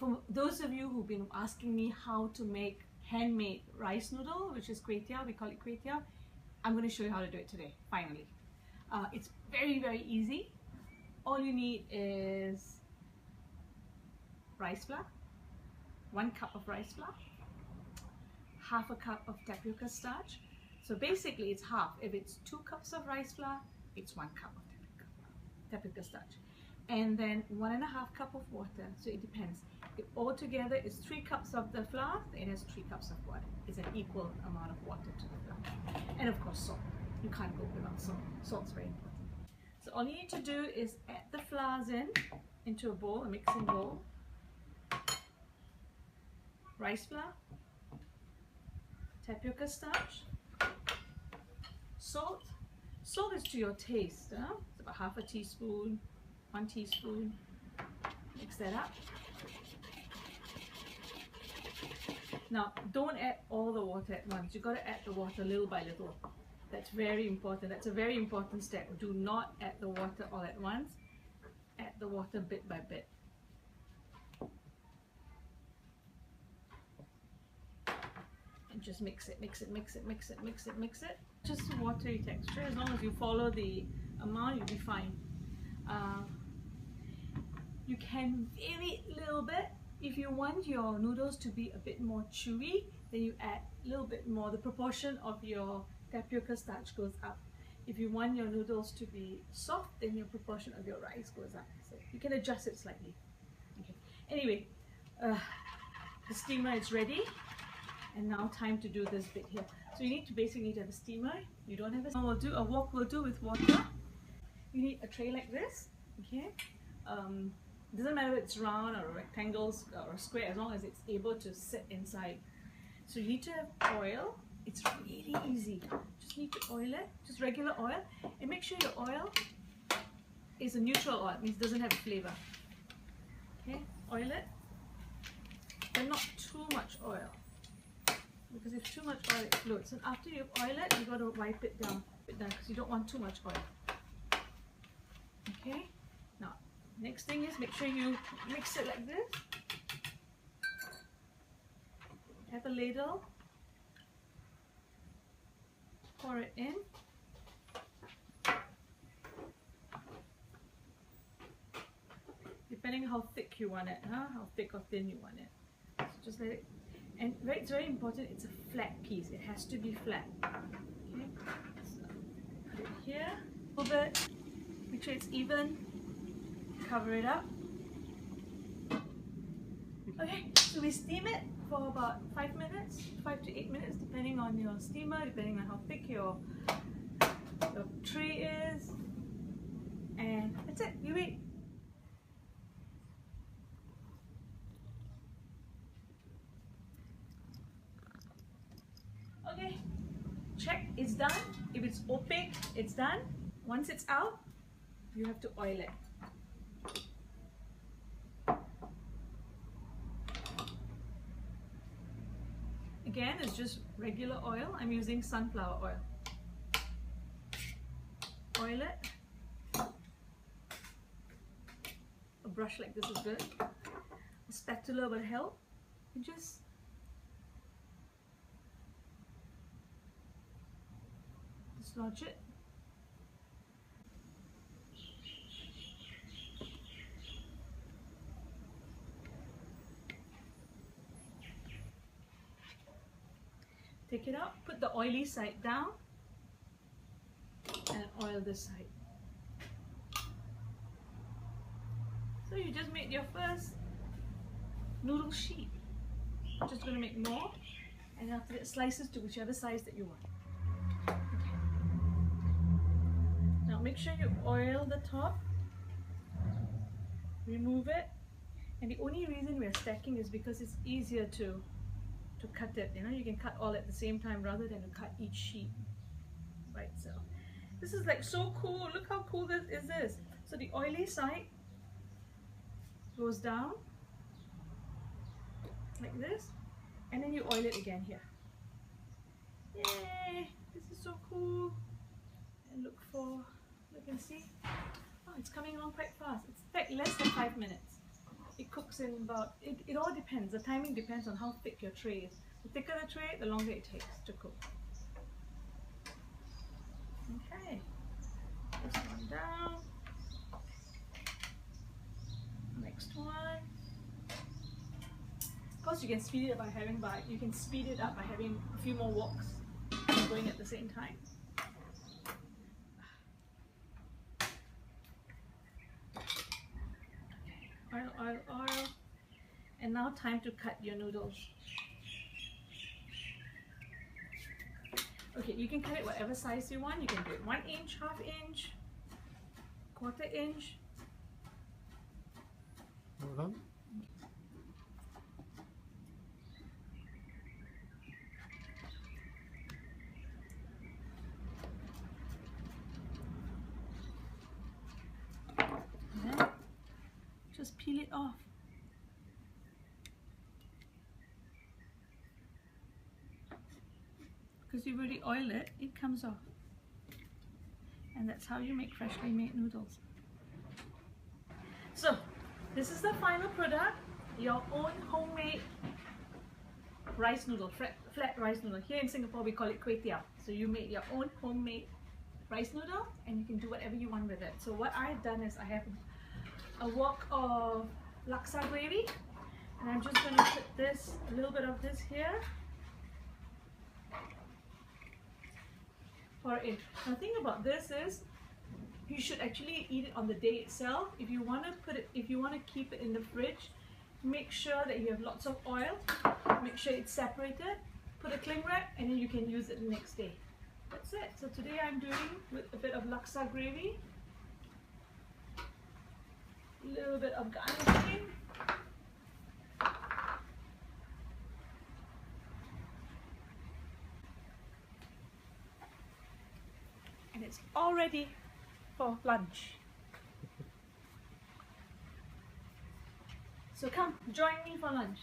For those of you who've been asking me how to make handmade rice noodle, which is Kway Teow, we call it Kway Teow, I'm going to show you how to do it today, finally. It's very easy. All you need is rice flour, 1 cup of rice flour, half a cup of tapioca starch. So basically it's half. If it's 2 cups of rice flour, it's 1 cup of tapioca starch. And then 1.5 cup of water, so it depends. If all together is 3 cups of the flour, then it has 3 cups of water. It's an equal amount of water to the flour. And of course salt. You can't go without salt. Salt's very important. So all you need to do is add the flours into a bowl, a mixing bowl. Rice flour, tapioca starch, salt. Salt is to your taste. It's about half a teaspoon, 1 teaspoon. Mix that up. Now, don't add all the water at once. You've got to add the water little by little. That's very important. That's a very important step. Do not add the water all at once. Add the water bit by bit. And just mix it. Just a watery texture. As long as you follow the amount, you'll be fine. You can vary it a little bit. If you want your noodles to be a bit more chewy, then you add a little bit more. The proportion of your tapioca starch goes up. If you want your noodles to be soft, then your proportion of your rice goes up. So you can adjust it slightly. Okay. Anyway, the steamer is ready. And now time to do this bit here. So you need to basically have a steamer. You don't have a steamer. A wok will do with water. You need a tray like this. Okay. Doesn't matter if it's round or rectangles or square, as long as it's able to sit inside. So you need to have oil. It's really easy. Just need to oil it, just regular oil, and make sure your oil is a neutral oil. It means it doesn't have flavor. Okay, oil it, but not too much oil, because if too much oil it floats. And after you've oiled it, you got to wipe it down, because you don't want too much oil. Okay. Now, next thing is make sure you mix it like this. Have a ladle. Pour it in. Depending how thick you want it, how thick or thin you want it. So just let it, and it's very important, it's a flat piece. It has to be flat. Okay, so put it here, a little bit, make sure it's even, cover it up. Okay, so we steam it for about 5 minutes, 5 to 8 minutes, depending on your steamer, depending on how thick your tray is. And that's it, you wait. Okay, check, it's done. If it's opaque, it's done. Once it's out, you have to oil it. Again, it's just regular oil. I'm using sunflower oil. Oil it. A brush like this is good. A spatula will help. And just dislodge it. Take it out, put the oily side down, and oil this side. So you just made your first noodle sheet. I'm just going to make more, and after that slices to whichever size that you want. Okay. Now make sure you oil the top, remove it, and the only reason we're stacking is because it's easier to cut it. You can cut all at the same time rather than to cut each sheet. Right, so this is like so cool. Look how cool this is. So the oily side goes down like this, and then you oil it again here. Yay! This is so cool. And look can see, oh, it's coming along quite fast. It's like less than 5 minutes. it cooks in about, it all depends, the timing depends on how thick your tray is. The thicker the tray, the longer it takes to cook. Okay, this one down, next one. Of course you can speed it up by you can speed it up by having a few more woks going at the same time. Oil, oil, oil. And now time to cut your noodles. Okay, you can cut it whatever size you want. You can do it 1 inch, half inch, quarter inch. Hold on. And then just peel it off. Because you've already oiled it, it comes off. And that's how you make freshly made noodles. So, this is the final product, your own homemade rice noodle, flat rice noodle. Here in Singapore we call it Kway Teow. So you make your own homemade rice noodle and you can do whatever you want with it. So what I've done is I have a wok of laksa gravy, and I'm just going to put this, a little bit of this here. Pour it in. Now the thing about this is you should actually eat it on the day itself. If you want to keep it in the fridge, make sure that you have lots of oil, make sure it's separated, put a cling wrap, and then you can use it the next day. That's it. So today I'm doing with a bit of laksa gravy, a little bit of garnishing, and it's all ready for lunch. So come, join me for lunch.